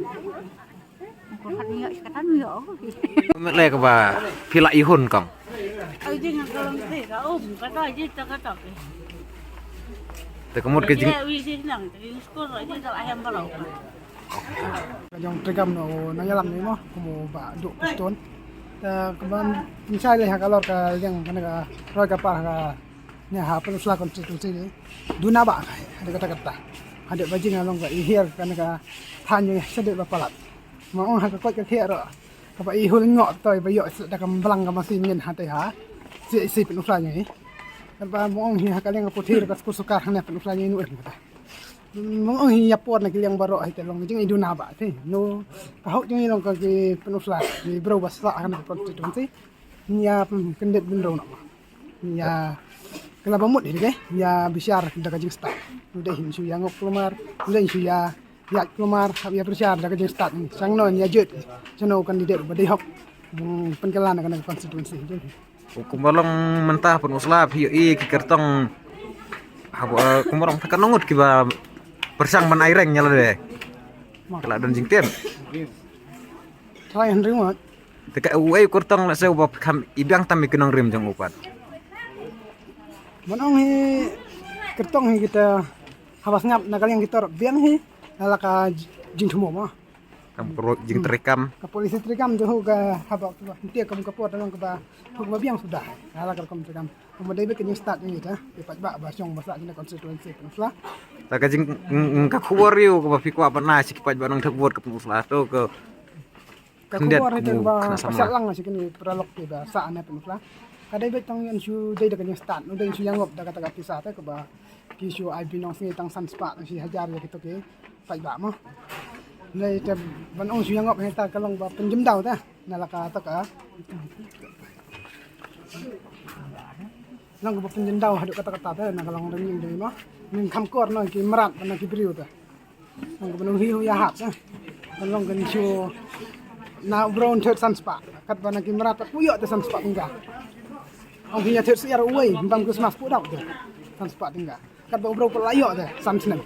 ko kan yo kan yo le ka ba phila ihun kong ai jing ka long te ka ka dai ji ta ka ta te kamot ke jing wi si nang ti skor ro ji ta ayam ba lo Yang tergam no nanyalam ni mo kumu ba du piston keban misal le hakalor ka yang kana ka roy ka par ka ne ha pelusla konstitusi ni duna ba ada kata-kata ada bajing along ka ihir kana ka thanyu sede ba palat ma on ha ka ko ka thia ro ka ba ihul ngok toy ba yo da ka belang ka masih ngin ha te ha si pelusla ni kan ba mo on hi ha ka leng ka puthir ka sukar ha ne pelusla ni nu mong hiya pot na kilang baro ay talong jing iduna ba te no kahau jing ilong ka ki penusla ni bro basa kan constituency niya kendet bindro na niya kala bamut ni ke ya bisyar daga jing stat udah hin su yang klumar udah su ya klumar ya bisyar daga jing stat sang no niya jet chano kandidat badi hok penkelan kan constituency kumalong mentah penusla PI ki kertong habo kumarong takanongut ki ba persang man aireng nyala deh kala dan jing tem try and remote teka uai kurtong la seu bab kam ibang tam ikenong rim jang upat manong hi kertong hi kita habas ngap nakal yang kita biang hi alaka jing thumo ma kam pro jing terekam ka polisi terikam tu ka habak tu dia kam kapot dalam ka ba huk ba biang sudah alaka kam terikam kemudian be kenyang start ni ta dapat ba basong basa ni konstituensi penusla ta ka jing ka khuwar yu ka fi kwa bana si kipat banong thebot ka penusla to ke ka khuwar itu ba pasalang si kini pralok ti ba sa ana penusla kadai be tong yan su dei da kenyang start no dei su yang ngop da kata pisah ta ka ba ki su ai binong sini tang san spa si hajar ya kita ke pai ba mo nei te ban ong su yang ngop heta kalong ba penjem dau ta nalaka ta ka nang ba penjem dau hadu kata-kata ta na kalong ring dei mo ning kham kor no ki marat na ki briu ta nang ba nong hiu ya hat ta kalong kan su na brown third san spa kat ba na ki marat ta puyo ta san spa tinggal ong hiya third siar uai bang Christmas pu dau ta san spa tinggal kat ba bro pelayo ta san snen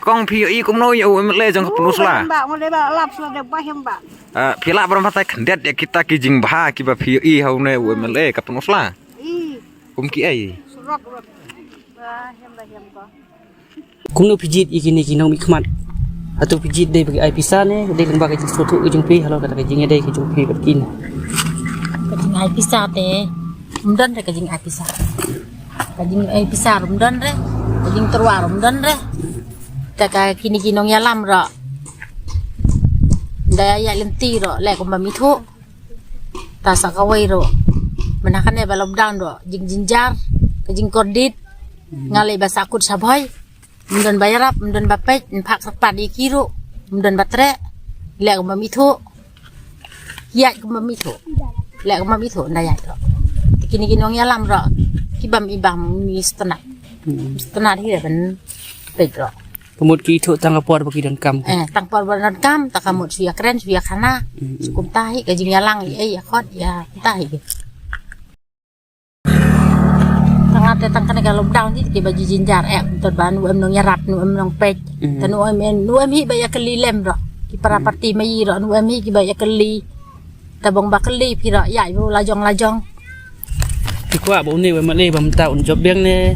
kong PI kum no yu le jang penusla ba mo le ba lap sla de ba hem ba phila bram patai khandet ya kita ki jing bha ki ba PI hau ne le ka penusla kum ki ai surok ba hem ba kung no pijit ikini kinong mikmat atau pijit dei bagi ai pisa ne dei lembaga jing suatu ujung pi halo kata jing dei ke jung pi berkin kajing ai pisa te mdan re kajing ai pisa mdan re kajing terwar mdan re taka kini kinong yalam ro daya ya lenti ro le ko mamitu ta sakawai ro menakane ba lockdown ro jing jinjar kajing kordit ngale ba sakut saboy mdan bayarap mdan bapet pak sapat di kiro mdan batre le ko mamitu ya ko mamitu le ko mamitu daya ro kini kinong yalam ro kibam ibam mi setengah hi ben pej ro kemud ki itu tangga por bagi dan kam tang por dan kam tak kamut suya keren suya kana sukum tahi kajing yalang ya khot ya tahi tang tang kana kalau lockdown ni ke baju jinjar ton ban nu nong yarap nu nong pej tan nu hi ba ya keli lem ro ki para parti mai ro nu hi ki ba ya keli tabong ba keli pi ro ya bu lajong ki kwa bo ni ma le bam ta un job beng ne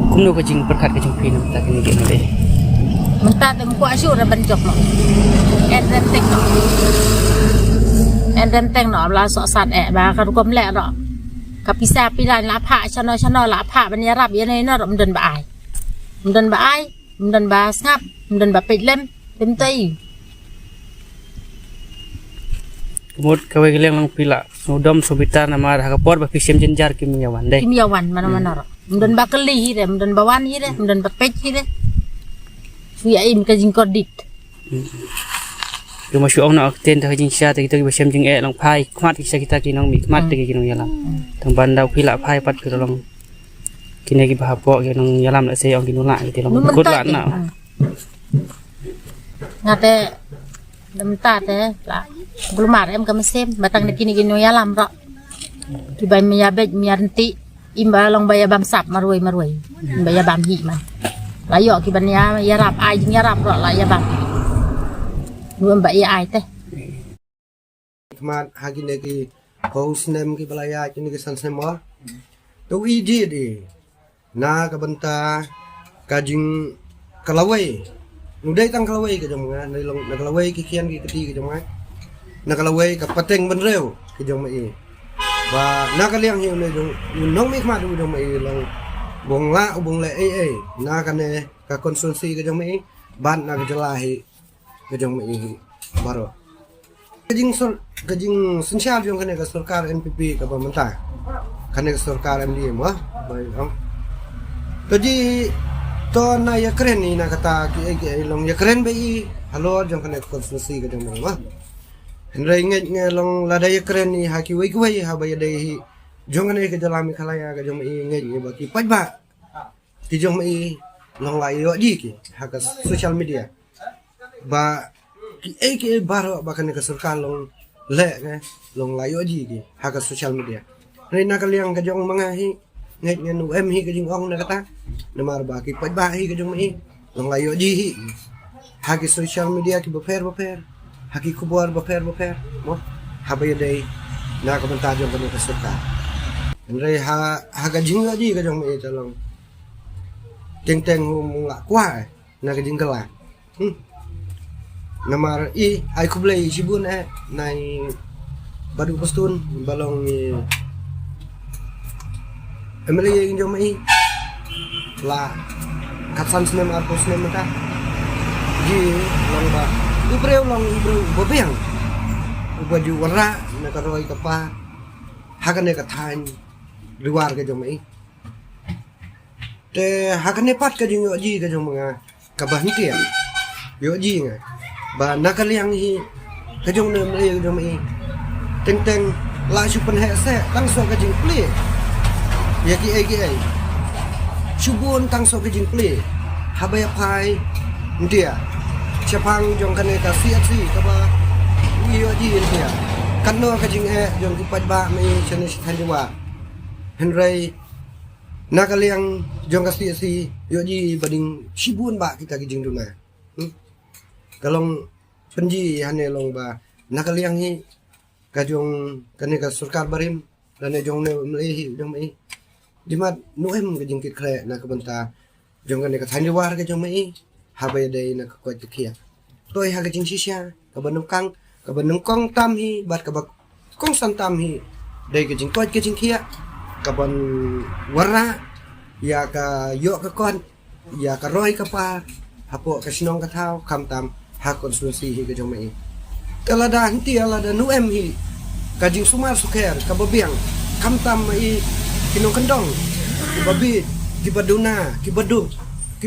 kum no kajing perkat kajing pi nam ta kini ge ne mentah tem ku asyur ban job lo en renteng no la so sat ba ka kum le ro ka pisa pilan la pha chano la pha ban ya rap ya ne no mden ba ai mden ba ngap mden ba pej lem tai kemud kawe geleng lang pila nudom sobita nama ha por ba pisem jenjar kimiawan dei kimiawan mana ro mden ba keli hi de mden ba wan hi de mden ba pej hi de suya im kajing kordit yo masyu ong na akten ta kajing sya ta kita ki basem jing lang phai khmat ki kita ki nong mi khmat te ki nong yalam tang bandau pila phai pat ki long kini ki ba po ki nong yalam la se ong ki nula ki long kut la na ngate dem ta te la belum ada em kami sem batang de kini nong yalam ro ki bay mi ya bej mi anti imba long baya bam sap marui baya bam hi man la yo ki ban ya rap ai jing ya rap ro la ya bam nuam ba ya ai te Kemat hagi neki host nem ki balaya kini ki san sem mo. Tu iji di. Na ka banta kajing kalawai. Nudai tang kalawai ka jong nga nilong na kalawai ki kian ki keti ka jong nga. Na kalawai ka pateng benreu ka jong mai. Ba na ka liang hiu ne jong nong mi khmat jong mai long bong la bong le na ka ne ka konsumsi ka jong mai ban na ka jalahi ka jong mai baro. Kajing sensial jong kene ka sarkar NPP ka pemerintah kene ka sarkar MDM wah baik om jadi to na ya keren ni na kata ki long ya keren bai halo jong kene konstitusi ka jong wah henry nge long lada ya keren ni haki wai ha bai dai jong kene ka jalami khalaya ka jong nge baki paj ba ti jong mai long lai yo di ki ha ka social media ba ki baro bakan ka sarkar long le ke long layo ji ki ha ka social media nei na ka liang ka jong mga hi ngai ngenu em hi ka jing ong na kata na mar ba ki paj ba hi ka jong mai long layo ji hi ha ki social media ki baper ha ki kubar baper mo ha ba dei na ka banta jong ka sarkar nei ha ka jing ji ka jong mai ta long teng mung la kwa na ka jing ka la namar ai kublai sibun nai badu postun balong emeli yang jom mai la katsan snem arpo snem ta ji long ba ubreu bobiang ubaju warra na karoi kapa hakane ka than luar ke jom mai te hakane pat ka jing ji ka jom nga ka bahitian yo ji nga ba nakaliang hi kajong na mali kajong mai teng la chupan he se tang so kajing pli ya ki ai chubun tang so kajing pli habaya pai ndia chapang jong kane ka si ka ba yo ji ndia kanno kajing jong ki paj ba mai chane than wa henry nakaliang jong ka si yo ji bading chibun ba kita kajing duna kalong penji hane long ba nakaliang hi kajong kane ka sarkar barim dan jong ne mlehi jong mai dimat nuem ka jingkit kre na ka banta jong kane ka than war ka jong mai ha ba dei na ka ko kia toy ha ka jing sisya ka banung kong tam hi bat ka ba kong san tam hi dei ka jing ko ka jing kia ka ban warra ya ka yo ka kon ya ka roi ka pa hapo ka sinong ka thau kam tam ha konstitusi hi ka jong mai kalada hinti alada nuem hi ka jing sumar suker ka babiang kam tam mai kinong kendong ki babi ki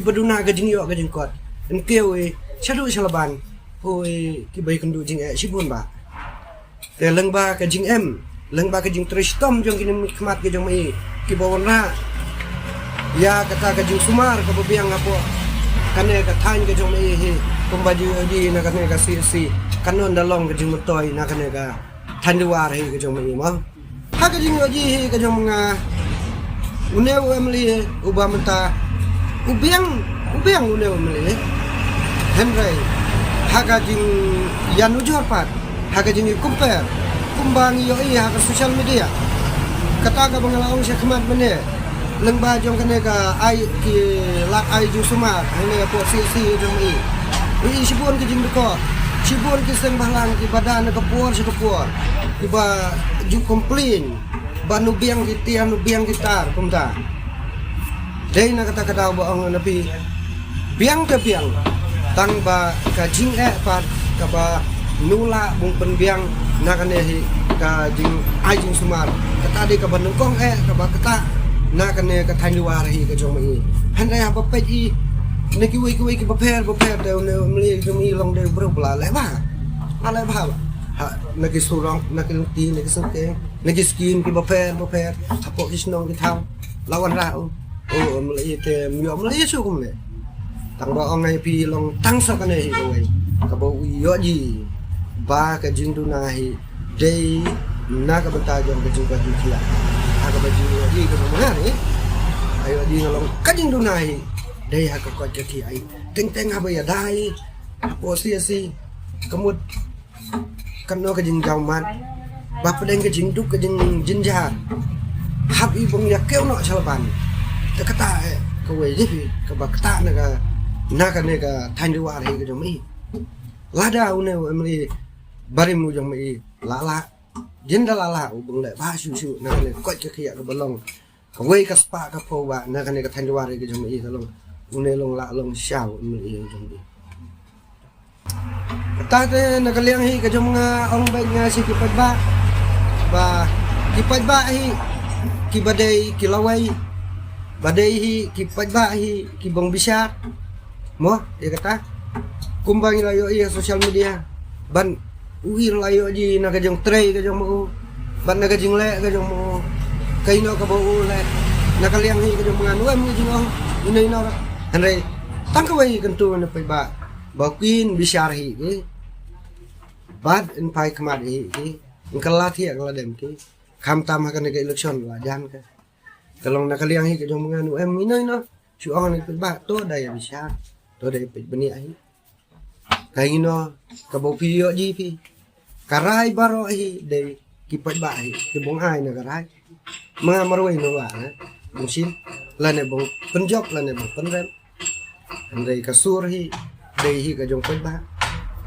baduna ka jing yo ka jing kot en keu chadu chalaban hoi ki bai kendu jing sibun ba te leng ba ka jing ka jing tristom jong kini khmat ka jong mai ki bawona ya kata ka jing sumar ka babiang apo kane ka than ka jong mai hi kumbaju di na kane ka si kanon dalong ka jing motoy na kane ka thanduar hi ka jong mai mo ha ka jing ji hi ka jong nga uneu emli ubamenta ubiang uneu emli henry ha ka jing yanu jorpat ha ka jing kumbang yo ha ka social media kata ka bangalaong siya khmat mene lengba jong kane ka ai ki lak ai ju sumar hane po si jong mai sibun ke jing ko sibun ke seng bahlang ki badan ke puar ki ba ju komplain banu biang gitar kumta dei na kata ba ang napi biang tang ba ka jing pat ka ba nula bung pen biang na kane hi ka jing ai jing sumar kata de ka ban kong ka ba kata na kane ka than luar hi ka jong mai han dai ba pe i neki wei ki baper de ne mli jumi long de bro bla le ba ha neki surong neki ti neki sake neki skin ki baper hapo kisnong ki thau lawan ra o mli te myo mli su kum le tang ba ong nai pi long tang sa ka ne hi oi ka bo yo ji ba ka jing du na hi dei na ka benta jong ke jumpa di kia aga baju di ke mana ni ayo di ngalong kajing dunai dai ha ka ko ke ki ai teng ha ba ya dai posisi kemud kan no ke jing jauman ba pedeng ke jing duk ke jing jinjar hab i bong ya keu no salban te kata ke we ji ke ba kata na ka ne ka thain di war he ke jong mi lada une mi bari mu jong mi la jinda la bong le ba su na le ko ke kia ke balong ka we ka spa ka po ba na ka ne ka thain di war he ke jong mi ka long une long la long xiao mi jong mi ta te na ka liang hi ka jong nga ong ba nga si ki ba ki ba hi ki badai ki lawai badai hi ki ba hi ki bong bisa mo dia kata kumbang layo iya sosial media ban uir layo ji na ka jong tray ka jong mo ban na ka jing le ka jong mo kai no ka bo le na ka liang hi ka jong ngan wem jing ong ini no andre tang ka wai kan tu na ba queen bisa hi ki bad in pai khamad hi ki kala thia kala dem ki kham tam ha kan ke election la jan ka kalong na ka liang hi ka jong ngan em ini no chu ong ni ba to dai bisa to dai pe bani ai kai no ka bo pi yo ji pi karai baro hi dei ki pa ba hi ki bong ai na karai ma maroi no wa na bong sin la ne bong penjok la ne bong penrem andai ka sur hi dei hi ka jong pa ba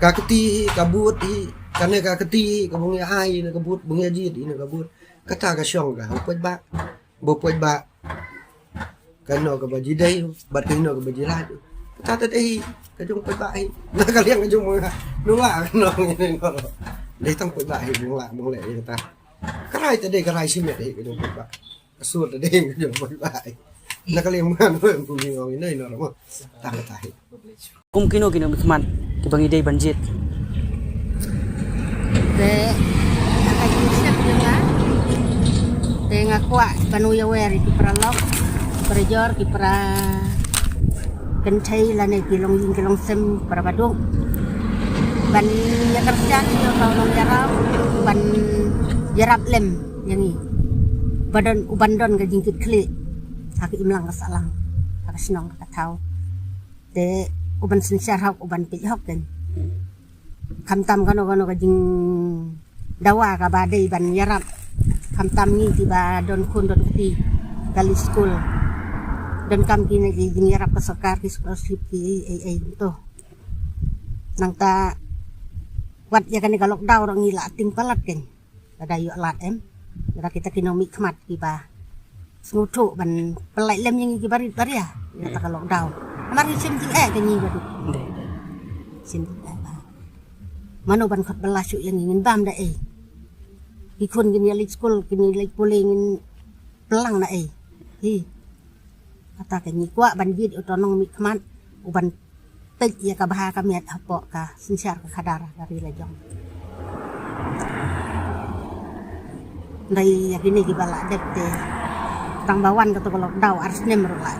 ka keti hi ka but hi ka ne ka keti hi ka bong ya ai na ka but bong ya ji na ka but ka ta ka shong ka pa ba bo pa ba ka no ka ba ji dei ba ka no ka ba ji la ta tadi ka jong pa ba na ka liang ka jong mo no wa no ni no dei tang pa ba bong le ta ka rai tadi ka rai si me dei ka jong pa ba ka su tadi ka jong pa ba na ka liang man no mo ni ngong ni no mo ta ka tai kum kino mikman ki bangi dei banjit Te akajing siap juga. Te ngakwa panu ya weri ki pralok. Perjor ki pra kentai lane kilong jing kilong sem para badung. Ban ya kerja yo tolong jarap ban jarap lem yang ni. Badan ubandon ka jingkit kli. Hak imlang ka salang. Hak sinong ka tau. Te uban sinsar hak uban pijok kan. Kamtam kano ka jing dawa ka badai ban yarap kamtam ni tiba don kun don keti kali school dan kam kini jing yarap ka sekar ki scholarship ki to nang ta wat ya kan ka lockdown orang ngila ting palat kan ada yu lat ada kita kinomi khmat ki ba smutu ban pelai lem yang ki bari ya ta ka lockdown mari sim jing kan ni badu sim mano ban khot belas yang ingin bam da ikun gini lik school gini lik pulingin pelang na hi kata kan kwa ban jid utonong mi khmat uban tej ya ka baha ka miat apo ka sinsar ka khadara dari lejong dai ya gini ki bala dek te tang bawan ka to lockdown ars nem rola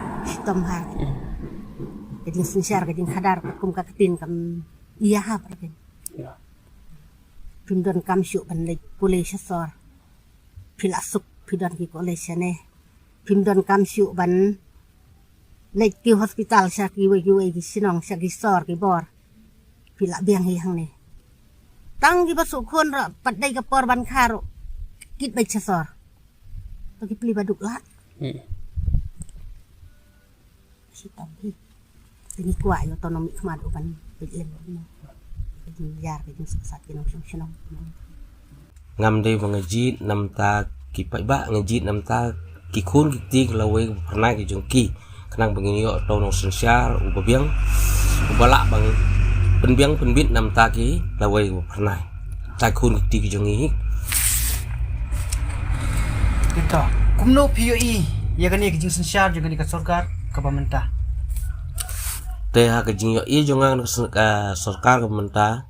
tom ha jadi sinsar ka jing khadar kum ka ketin kam iya ha perken pindon kam syuk ban lek pulih sor pilasuk pindon ki kolej ne pindon kam syuk ban lek ki hospital sya ki we ki sinong sya ki sor ki bor pila biang hi hang ne tang ki basuk khon ra pat dai ka por ban kharo kit bai sor to ki pli baduk la si tam hi ni kwa yo tonomi khmat uban bilem jar ke sat ke nong song ngam dei bangajit nam ta ki pai ba ngajit nam ta ki khun ki ti lawe pernah ki jong ki kanang bangini yo to nong sensyar ubabiang ubala bang penbiang penbit nam ta ki lawe pernah ta khun ki ti ki jong hi kita kumno POE ya kan ki jing sensyar juga ni ka sarkar ka pemerintah te ha ka jing yo i jongang ka sarkar ka pemerintah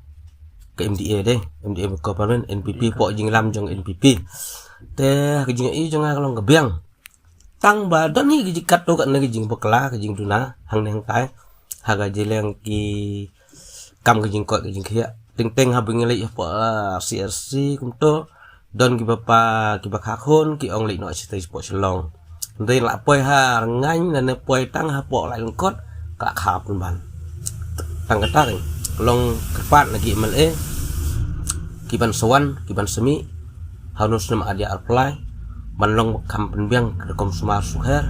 ke MDA deh MDA government NPP po jing lam jong NPP te ka jing i jongang kalong ka biang tang ba don ni ki kat to ka na ki jing bekla ka jing duna hang nang tai ha ga jeleng ki kam ka jing ko ka jing khia ting ting ha bing le po CRC kum to don ki bapa ki bakha khôn ki ong li no chtai po chlong đây là poi ha nganh là poi tăng ha po lại cốt cả khap ban tăng cái ta long kepat lagi male ki ban sawan ki ban semi harus nama dia apply ban long kam penbiang kom sumar suher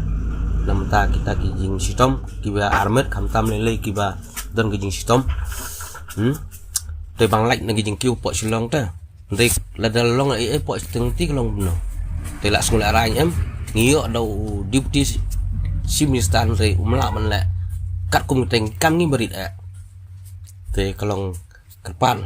nam ta kita ki jing sitom ki ba armet kam tam le ki ba don ki jing sitom te bang lạnh ngi jing kiu po chlong ta đây là long ai po từng tí long no te la sung la ra em ngio đâu deputy simistan re umla man la kat kum teng kam ngi berit te kalong kepan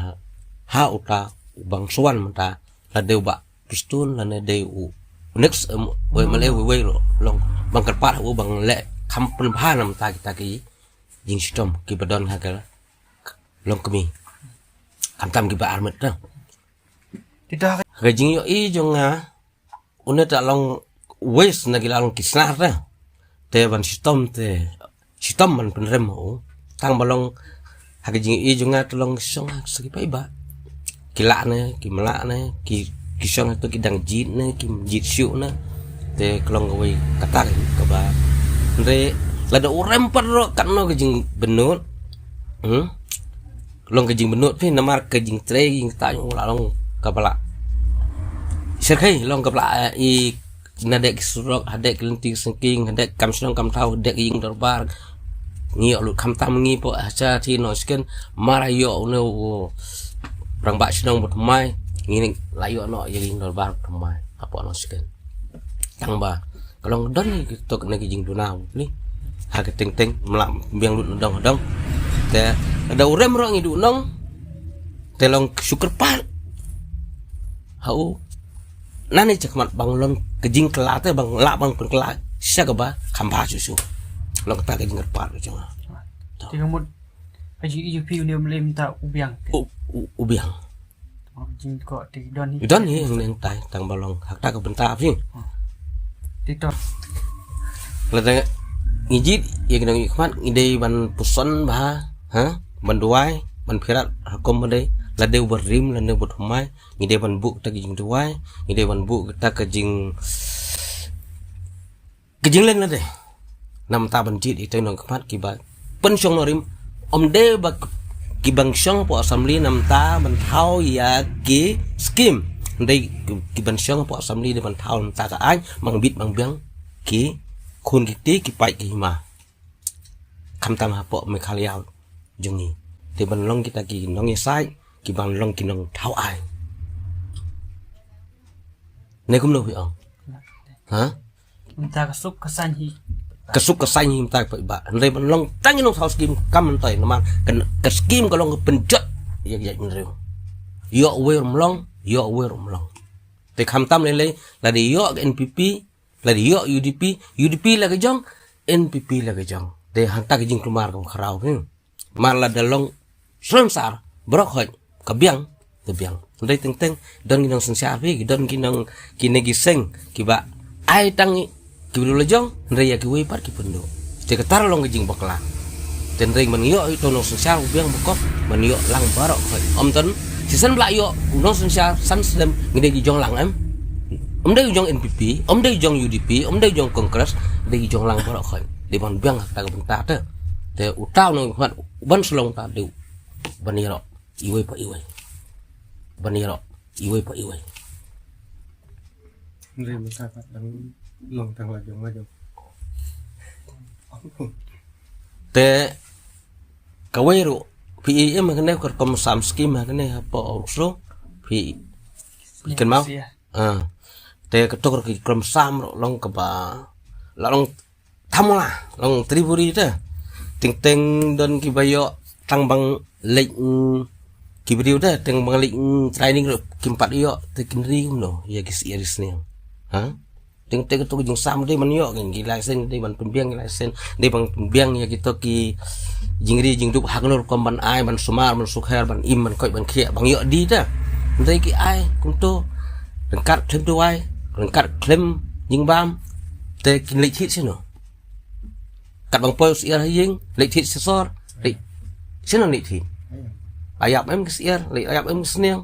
ha uta bang suan mata la deu ba pistun la ne deu next we male we long bang kepat u bang le kam pen pha nam ta kita ki jing sitom ki badon ha kala long kemi kam tam ki ba armet ta tidak ga jing yo i jonga une ta long wes na gila long kisnar ta te ban sitom man pen rem ho tang balong ha ga jing i jonga to long song sagi pai ba kila ne ki mala ne ki song to ki dang jit ne ki jit shu ne te klong ga wei kata ka ba re la do rem par ro kan no ga jing benut long ga jing benut phi namar ka jing tre jing ta la long ka bala serkai long ka bala i nadek surok hadek lenting sengking hadek kam senong kam tau hadek ying dorbar ngio lu kam tam ngi po acha thi no sken marayo no rang ba senong bot mai ngini layo no ying dorbar mai apa no sken tang ba kalong don ni to ne jing dunau ni ha ke ting ting melam biang lu dong dong te ada urem ro ngi du nong te long syukur pat hau nani cakmat bang long kejing kelate bang la bang pen kelak sia ka ba khamba susu long ta kejing pat jong tiga mut haji UP ni mlem ta ubiang ubiang jing ko ti don ni yang tai tang balong hak ta ka benta phi tiktok la ta ngijit ye kena khmat ngidei ban puson ba ha ban duai ban phirat hakom dei la deu berim la deu bot mai ngide ban bu ta jing duai ngide ban bu ta ka jing lên la de nam ta ban jit itu nong kmat ki ba pen song norim om de ba ki bang song po assembly nam ta ban thau ya ki skim dei ki ban song po assembly de ban thau ta ka ai mang bit mang biang ki khun ki ti ki pai ki ma kam tam ha po me khaliao jungi te ban long kita ki nong ye sai ki bang long ki nong thau ai ne kum no pi ong ha ta kasuk kasanhi ta pai ba re ban long tang nong thau skim kam man tai nama ka skim ka long penjot yak yak re yo we rom long te kham tam le la de yo NPP la de yo UDP la ka jong NPP la ka jong de han ta ka jing kumar ko kharau mar la de long sar brok hoj kabiang ndai teng teng don ginong sensia phi don ginong kinegi seng kiba ai tang ki lu lejong ndai ya ki we pat ki pendo te katar long jing bakla ten ring man yo to no sensia biang bokok man yo lang barok hoj om ton si san bla yo no sensia san sem ngide gi jong lang em om dai jong NPP om dai jong UDP om dai jong Kongres dai jong lang barok hoj di ban biang ta ka benta te utau no hat ban sulong ta deu baniro iwe pa iwe baniro iwe pa iwe Re musa pat dang long tang la jong te kaweru PEM kene kor kom sam skim kene apa urso pi ikan mau te ketok ki krom sam long ka ba la long thamla long triburi te ting ting don ki bayo tang bang lek ki video da teng bang lek training ro kimpat yo te kinri no ya kis iris ne ha ting ting to jing sam de man yo gen gi license de ban pembiang license de bang pembiang ya kita ki jingri jing dup hak lor kom ban ai ban sumar ban sukher ban im ban koi ban khia bang yo di ta dei ki ai kum to kat klem to ai kat klem jing bam te kin lek hit sino kat bang poi sia jing lek hit sesor lek sino lek hit ayap em kesiar lek ayap em seniang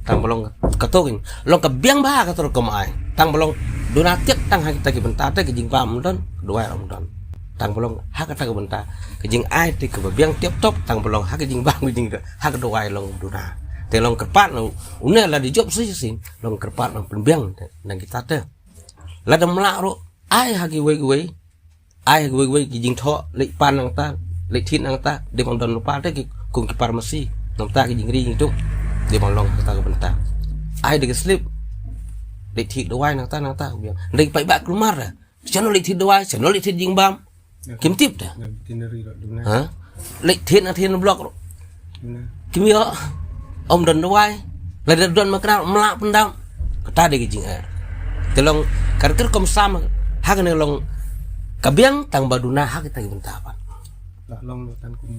tang belong katokin long ka biang ba ka tor komai tang belong donatik tang ha kita ki benta te ki jing pam don dua rom don tang belong ha ka ta ka benta ki jing ai te ka biang tiap top tang belong ha ki jing bang ki jing ha ka dua long dona te long kerpat no une la di job sin long kerpat long penbiang nang kita te la dam la ro ai ha ki wei ai wei ki jing tho le pan nang ta le thin nang ta de bang don lupa te ki kung ki farmasi nang ta ki jing ri tu de bang long kita ka benta ai de slip le thi do wai nang ta biang le pai ba krumar chano le thi do wai chano le thi jing bam kim tip dah ha le thiên blok kim yo om don do wai le don ma kra mla pendam kata de ki jing telong kar kom sam ha ka ne long kabiang tang baduna ha kita ki benta apa long tan kum